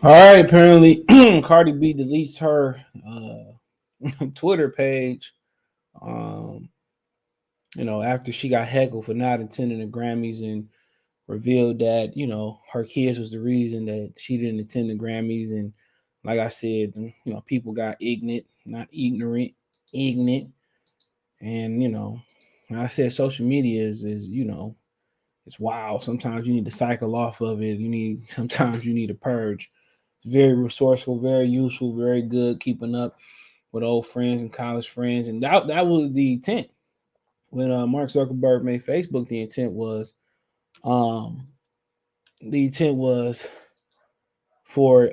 All right, apparently Cardi B deletes her Twitter page. Um, after she got heckled for not attending the Grammys and revealed that her kids was the reason that she didn't attend the Grammys. And like I said, people got ignorant, not ignorant, ignorant. And like I said, social media is it's wild. Sometimes you need to cycle off of it. Sometimes you need a purge. It's very resourceful, very useful, very good. Keeping up with old friends and college friends, and that was the intent when Mark Zuckerberg made Facebook. Um, the intent was for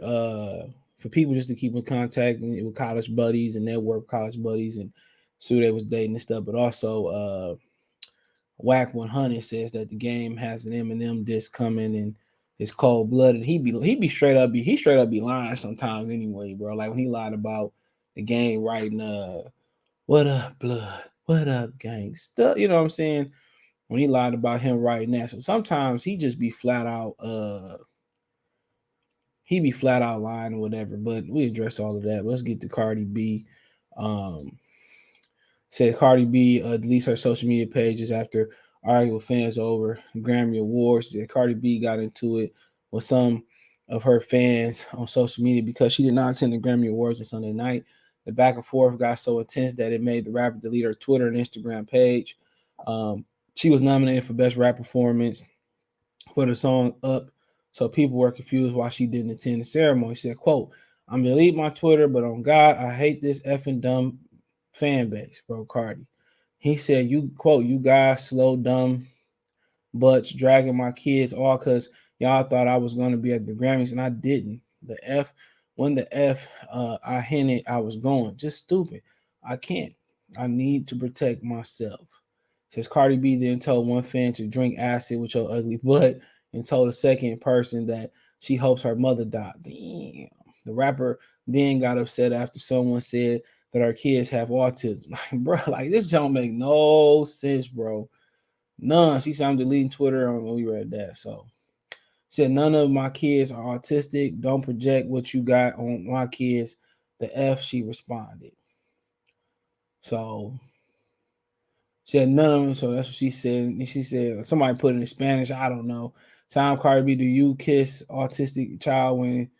for people just to keep in contact with college buddies and network college buddies and see who they was dating and stuff. But also, Whack 100 says that the game has an Eminem disc coming and it's cold blooded. He be straight up be lying sometimes anyway, bro. Like when he lied about the game writing what up blood, what up gangsta, you know what I'm saying? When he lied about him writing that. So sometimes he be flat out lying or whatever. But we address all of that. Let's get to Cardi B. Um, Said Cardi B deletes her social media pages after arguing with fans over Grammy Awards. Said Cardi B got into it with some of her fans on social media because she did not attend the Grammy Awards on Sunday night. The back and forth got so intense that it made the rapper delete her Twitter and Instagram page. She was nominated for Best Rap Performance for the song Up, so people were confused why she didn't attend the ceremony. She said, quote, I'm deleting my Twitter, but on God, I hate this effing dumb fan base, bro, Cardi. He said, you quote, you guys slow, dumb butts dragging my kids all because y'all thought I was going to be at the Grammys and I didn't. When the F I hinted I was going, just stupid. I can't. I need to protect myself. Says Cardi B then told one fan to drink acid with your ugly butt and told a second person that she hopes her mother died. Damn. The rapper then got upset after someone said that our kids have autism. Like, bro, like this don't make no sense, bro. None. She said I'm deleting Twitter when we read that. So said none of my kids are autistic. Don't project what you got on my kids. The F she responded. So she had none of them, so that's what she said. And she said somebody put it in Spanish. I don't know. Time Cardi B, do you kiss autistic child when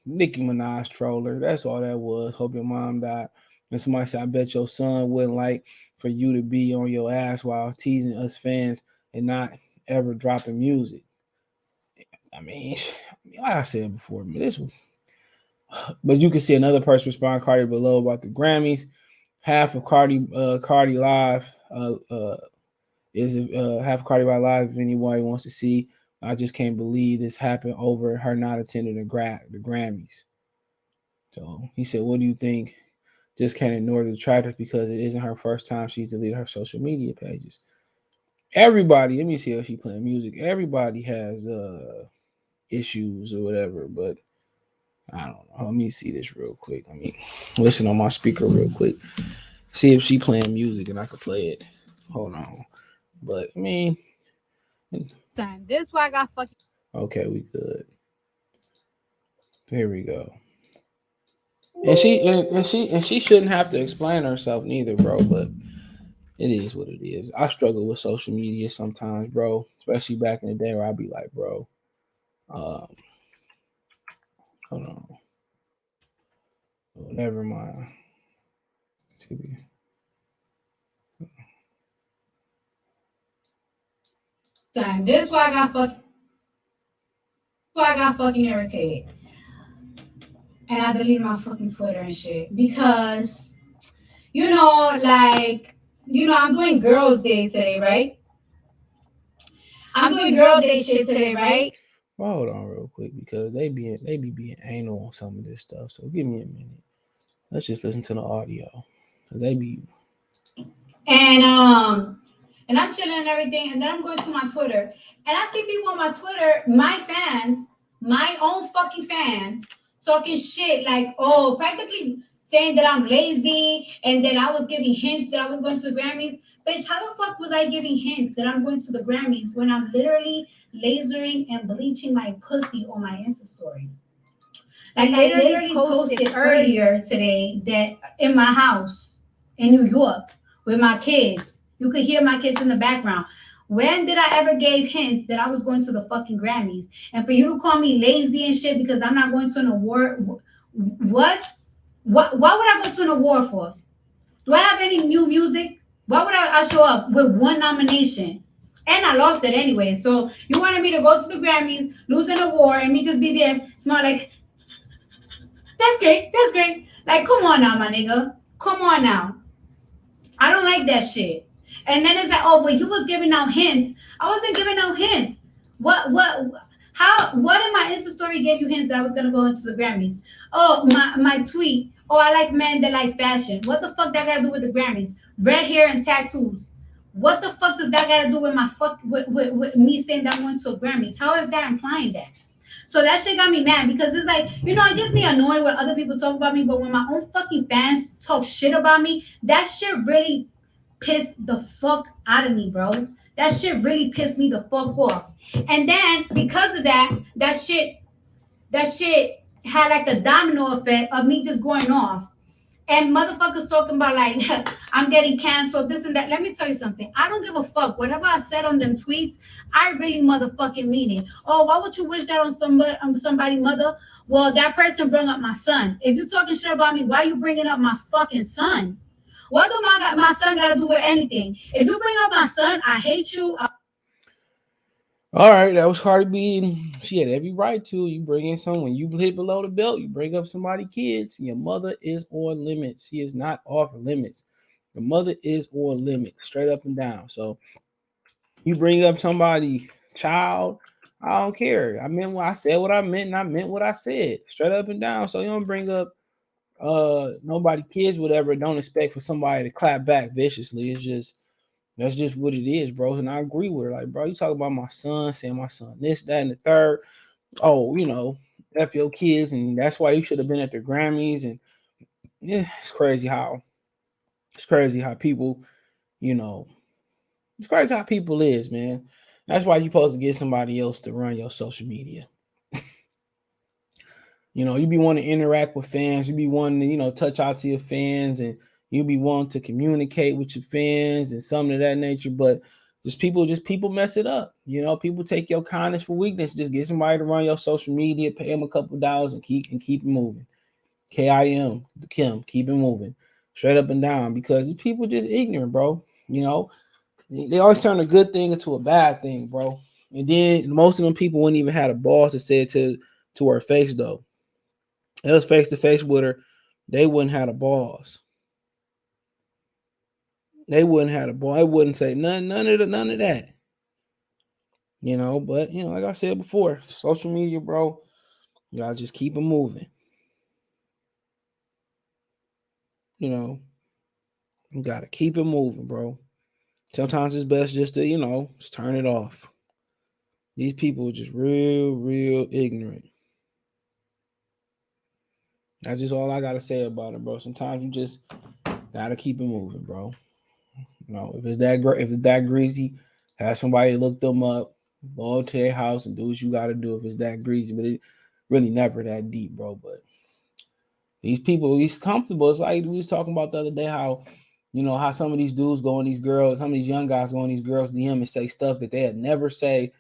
Nicki Minaj trolled her? That's all that was. Hope your mom died. And somebody said, I bet your son wouldn't like for you to be on your ass while teasing us fans and not ever dropping music. I mean, like I said before, man, this. But you can see another person respond Cardi below about the Grammys. Half of Cardi Live is half Cardi by Live if anybody wants to see. I just can't believe this happened over her not attending the Grammys. So he said, what do you think? Just can't ignore the detractors because it isn't her first time she's deleted her social media pages. Everybody, let me see if she playing music. Everybody has issues or whatever, but I don't know. Let me see this real quick. Let me listen on my speaker real quick. See if she playing music and I could play it. Hold on. But I mean, Time. This why I got fucking. okay, we good. Here we go. And she shouldn't have to explain herself neither, bro. But it is what it is. I struggle with social media sometimes, bro. Especially back in the day where I'd be like, bro, um, hold on, oh, never mind. Time. This why I got fucking. Why I got fucking irritated, and I deleted my fucking Twitter and shit because like I'm doing Girls' Days today, right? I'm doing Girl Day shit today, right? Well, hold on real quick because they be being anal on some of this stuff. So give me a minute. Let's just listen to the audio because they be. And I'm chilling and everything, and then I'm going to my Twitter, and I see people on my Twitter, my fans, my own fucking fans, talking shit like, oh, practically saying that I'm lazy and that I was giving hints that I was going to the Grammys. Bitch, how the fuck was I giving hints that I'm going to the Grammys when I'm literally lasering and bleaching my pussy on my Insta story? Like I literally posted earlier today that in my house in New York with my kids, you could hear my kids in the background. When did I ever give hints that I was going to the fucking Grammys? And for you to call me lazy and shit because I'm not going to an award, what? What? Why would I go to an award for? Do I have any new music? Why would I show up with one nomination? And I lost it anyway. So you wanted me to go to the Grammys, lose an award, and me just be there, smile like, that's great, that's great. Like, come on now, my nigga. Come on now. I don't like that shit. And then it's like, oh, but you was giving out hints. I wasn't giving out hints. What in my Insta story gave you hints that I was gonna go into the Grammys? Oh, my tweet. Oh, I like men that like fashion. What the fuck that gotta do with the Grammys? Red hair and tattoos. What the fuck does that gotta do with my with me saying that I went to a Grammys? How is that implying that? So that shit got me mad because it's like, it gets me annoyed when other people talk about me, but when my own fucking fans talk shit about me, that shit really pissed the fuck out of me, bro. That shit really pissed me the fuck off. And then because of that, that shit had like a domino effect of me just going off. And motherfuckers talking about like I'm getting canceled, this and that. Let me tell you something. I don't give a fuck. Whatever I said on them tweets, I really motherfucking mean it. Oh, why would you wish that on somebody mother? Well, that person brought up my son. If you talking shit about me, why you bringing up my fucking son? What do my son got to do with anything? If you bring up my son, I hate you. All right, that was Cardi B, and she had every right to. You bring in someone, when you hit below the belt, you bring up somebody kids. Your mother is on limits. She is not off limits. The mother is on limit, straight up and down. So you bring up somebody child, I don't care. I meant what I said, what I meant, and I meant what I said, straight up and down. So you don't bring up nobody kids, whatever. Don't expect for somebody to clap back viciously. It's just that's just what it is, bro. And I agree with her. Like, bro, you talk about my son, saying my son this, that, and the third. Oh, F your kids, and that's why you should have been at the Grammys. And yeah, it's crazy how people, you know, it's crazy how people is, man. That's why you supposed to get somebody else to run your social media. You be wanting to interact with fans. You be wanting to, touch out to your fans, and you be wanting to communicate with your fans and something of that nature. But just people mess it up. People take your kindness for weakness. Just get somebody to run your social media, pay them a couple dollars, and keep it moving. KIM, the Kim, keep it moving, straight up and down. Because people just ignorant, bro. They always turn a good thing into a bad thing, bro. And then most of them people wouldn't even have the balls to say it to her face though. It was face to face with her, they wouldn't have the balls. They wouldn't have the ball. They wouldn't say none of that. But like I said before, social media, bro, you gotta just keep it moving. You gotta keep it moving, bro. Sometimes it's best just to, just turn it off. These people are just real ignorant. That's just all I gotta say about it, bro. Sometimes you just gotta keep it moving, bro. If it's that greasy, have somebody look them up, go to their house and do what you gotta do if it's that greasy. But it really never that deep, bro. But these people, he's comfortable. It's like we was talking about the other day, how some of these dudes go on these girls, some of these young guys go on these girls DM and say stuff that they had never say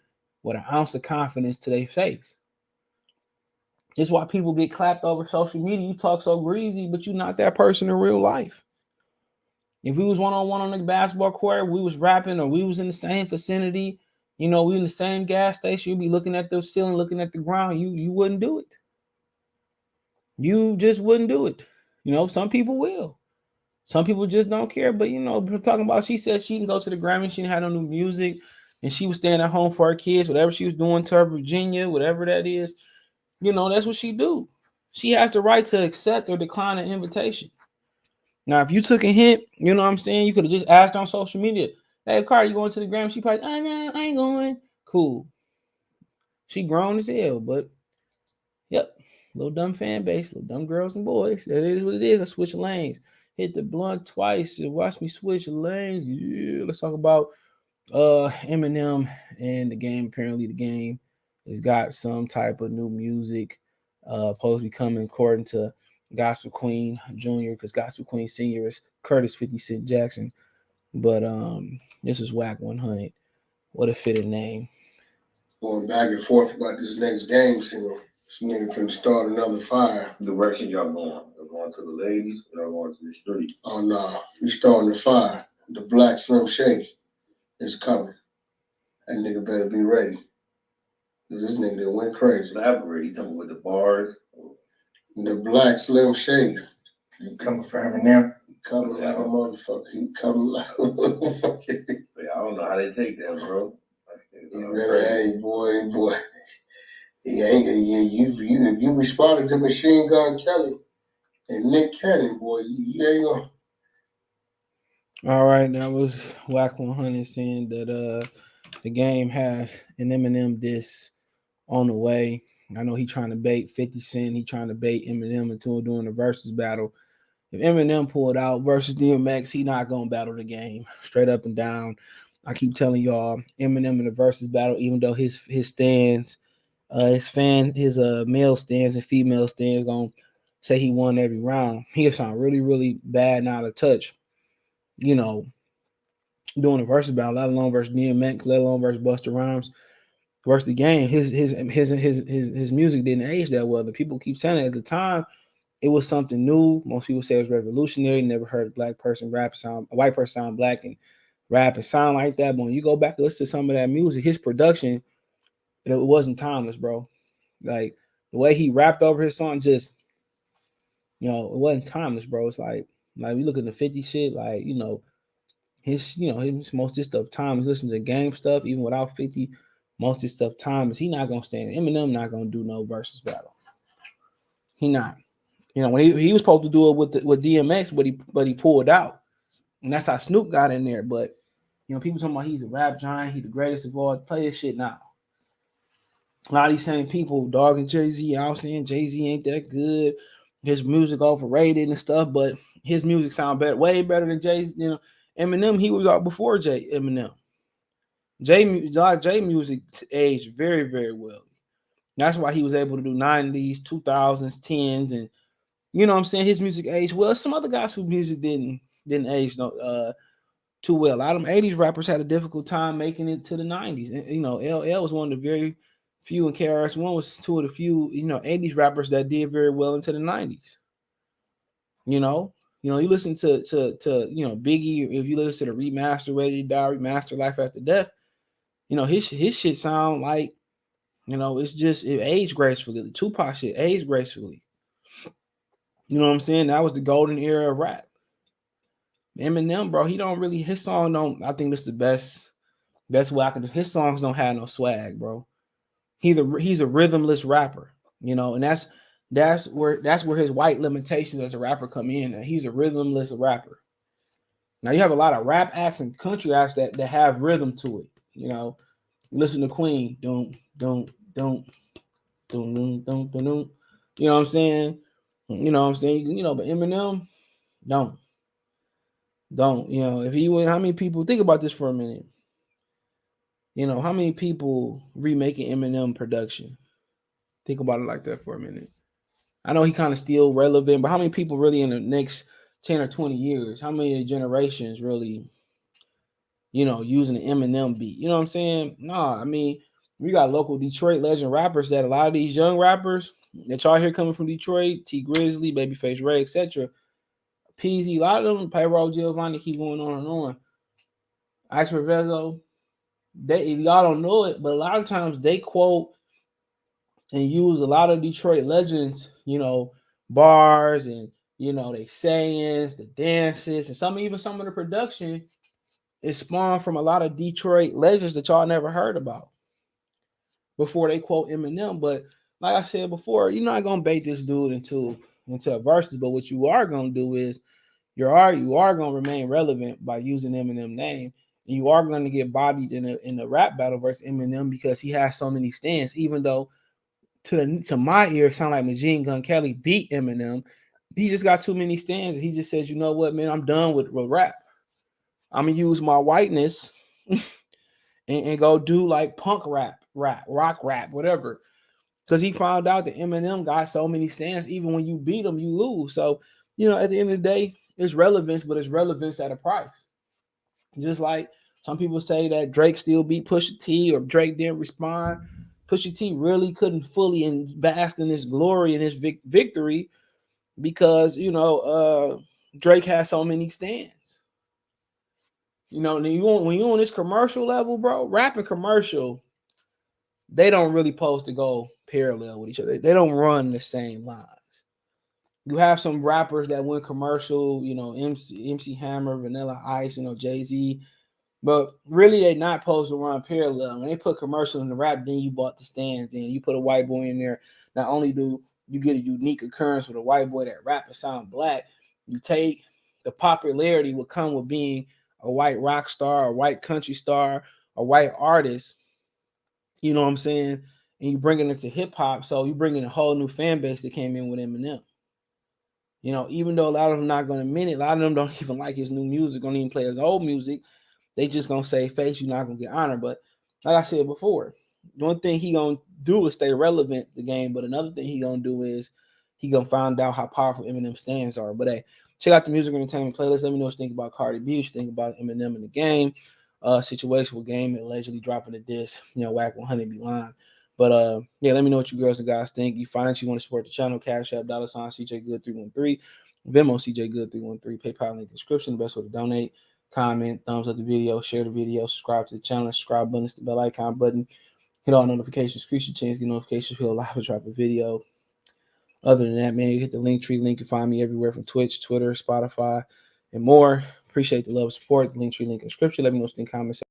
with an ounce of confidence to their face. It's why people get clapped over social media. You talk so greasy, but you're not that person in real life. If we was one-on-one on the basketball court, we was rapping, or we was in the same vicinity, we in the same gas station, you'd be looking at the ceiling, looking at the ground, you wouldn't do it. You just wouldn't do it. Some people will. Some people just don't care. But we're talking about, she said she can go to the Grammy, she didn't have no new music, and she was staying at home for her kids, whatever she was doing to her Virginia, whatever that is, that's what she do. She has the right to accept or decline an invitation. Now, if you took a hint, you know what I'm saying, you could have just asked on social media, hey, Cardi, you going to the Grammy? She probably, oh, no, I ain't going. Cool. She grown as hell, but yep, little dumb fan base, little dumb girls and boys. That is what it is. I switch lanes. Hit the blunt twice and watch me switch lanes. Yeah, let's talk about Eminem and the game. Apparently, the game has got some type of new music. Supposed to be coming according to Gospel Queen Jr. because Gospel Queen Senior is Curtis 50 Cent Jackson. But this is Whack 100. What a fitting name. Going back and forth about this next game single. This nigga finna start another fire. The direction y'all going? Y'all going to the ladies or y'all going to the street? Oh no, we starting the fire. The Black Slim Shady is coming. That nigga better be ready. Cause this nigga done went crazy. Elaborate. You talking with the bars? The Black Slim Shady. You coming for Eminem? Coming like a motherfucker. He coming like a motherfucker. I don't know how they take that, bro. You better, hey boy. He ain't, if you responded to Machine Gun Kelly and Nick Cannon, boy, you ain't gonna. All right, that was Whack 100 saying that the game has an Eminem diss on the way. I know he trying to bait 50 Cent. He trying to bait Eminem into doing the versus battle. If Eminem pulled out versus DMX, he not gonna battle the game straight up and down. I keep telling y'all, Eminem in the versus battle, even though his stands, his male stands and female stands gonna say he won every round. He'll sound really, really bad and out of touch. You know, doing a versus battle, let alone versus DMX, let alone versus Busta Rhymes, versus the game. His music didn't age that well. The people keep saying it at the time. It was something new. Most people say it was revolutionary. Never heard a black person rap sound, a white person sound black and rap and sound like that. But when you go back and listen to some of that music, his production, it wasn't timeless, bro. Like the way he rapped over his song, just it wasn't timeless, bro. It's like we look at the 50 shit, like his most of this stuff time is listening to game stuff, even without 50. Most of this stuff time is he not gonna stand. Eminem not gonna do no versus battle. He not. When he was supposed to do it with DMX, but he pulled out, and that's how Snoop got in there. But people talking about he's a rap giant, he the greatest of all. Play his shit now. A lot of these same people dogging Jay-Z out saying Jay-Z ain't that good, his music overrated and stuff, but his music sound better, way better than Jay's. Eminem, he was out before Eminem. Jay music aged very, very well. That's why he was able to do 90s, 2000s, 10s, and what I'm saying, his music aged well. Some other guys whose music didn't age too well. A lot of them 80s rappers had a difficult time making it to the 90s. And LL was one of the very few, and KRS-One was two of the few 80s rappers that did very well into the 90s. You listen to Biggie, if you listen to the remaster, Ready to Die, remaster, Life After Death, his shit sound like it's just it aged gracefully. The Tupac shit aged gracefully. You know what I'm saying? That was the golden era of rap. Eminem, bro, his song don't. I think this is the best way I can do. His songs don't have no swag, bro. He's a rhythmless rapper, and that's where his white limitations as a rapper come in. And he's a rhythmless rapper. Now you have a lot of rap acts and country acts that have rhythm to it. You listen to Queen, don't. You know what I'm saying? But Eminem, don't. If he went, how many people think about this for a minute? How many people remaking Eminem production? Think about it like that for a minute. I know he kind of still relevant, but how many people really in the next 10 or 20 years? How many generations really, using the Eminem beat? You know what I'm saying? Nah, I mean, we got local Detroit legend rappers that a lot of these young rappers that y'all hear coming from Detroit, T Grizzly, Babyface Ray, etc. PZ, a lot of them, Payroll Giovanni, keep going on and on. Ice Revezo, y'all don't know it, but a lot of times they quote and use a lot of Detroit legends, bars and they sayings, the dances, and some of the production is spawned from a lot of Detroit legends that y'all never heard about before they quote Eminem. But like I said before, you're not gonna bait this dude into a verses, but what you are gonna do is you are gonna remain relevant by using Eminem name, and you are gonna get bodied in a rap battle versus Eminem because he has so many stands. Even though to my ear, it sound like Machine Gun Kelly beat Eminem, he just got too many stands, and he just says, you know what, man, I'm done with rap. I'm gonna use my whiteness and go do like punk rap, rock rap, whatever. because he found out that Eminem got so many stands. Even when you beat him, you lose. So, you know, at the end of the day, it's relevance, but it's relevance at a price. Just like some people say that Drake still beat Pusha T or Drake didn't respond. Pusha T really couldn't fully bask in his glory and his victory because, you know, Drake has so many stands. You know, when you on this commercial level, bro, rap and commercial, they don't really supposed to go parallel with each other. They don't run the same lines. You have some rappers that went commercial, you know, MC Hammer, Vanilla Ice, you know, Jay-Z, but really they not supposed to run parallel. When they put commercial in the rap, then you bought the stands and you put a white boy in there. Not only do you get a unique occurrence with a white boy that rap and sound black, you take the popularity will come with being a white rock star, a white country star, a white artist, you know what I'm saying? And you bring it into hip hop. So you bring in a whole new fan base that came in with Eminem. You know, even though a lot of them not going to admit it, a lot of them don't even like his new music, don't even play his old music. They just going to say, face, you're not going to get honored. But like I said before, one thing he going to do is stay relevant to the game. But another thing he going to do is he going to find out how powerful Eminem stands are. But hey, check out the music entertainment playlist. Let me know what you think about Cardi B, what you think about Eminem in the game. Situation with Game allegedly dropping a diss, you know, Whack 100 be lying. But yeah, let me know what you girls and guys think. You financially want to support the channel, Cash App, $ CJ Good 313, Venmo CJ Good 313, PayPal link description, the best way to donate. Comment, thumbs up the video, share the video, subscribe to the channel, subscribe button, the bell icon button, hit all notifications, increase your chance, get notifications, feel live or drop a video. Other than that, man, you hit the link tree link. You find me everywhere from Twitch, Twitter, Spotify, and more. Appreciate the love and support. The link tree link in description. Let me know what you think, comments.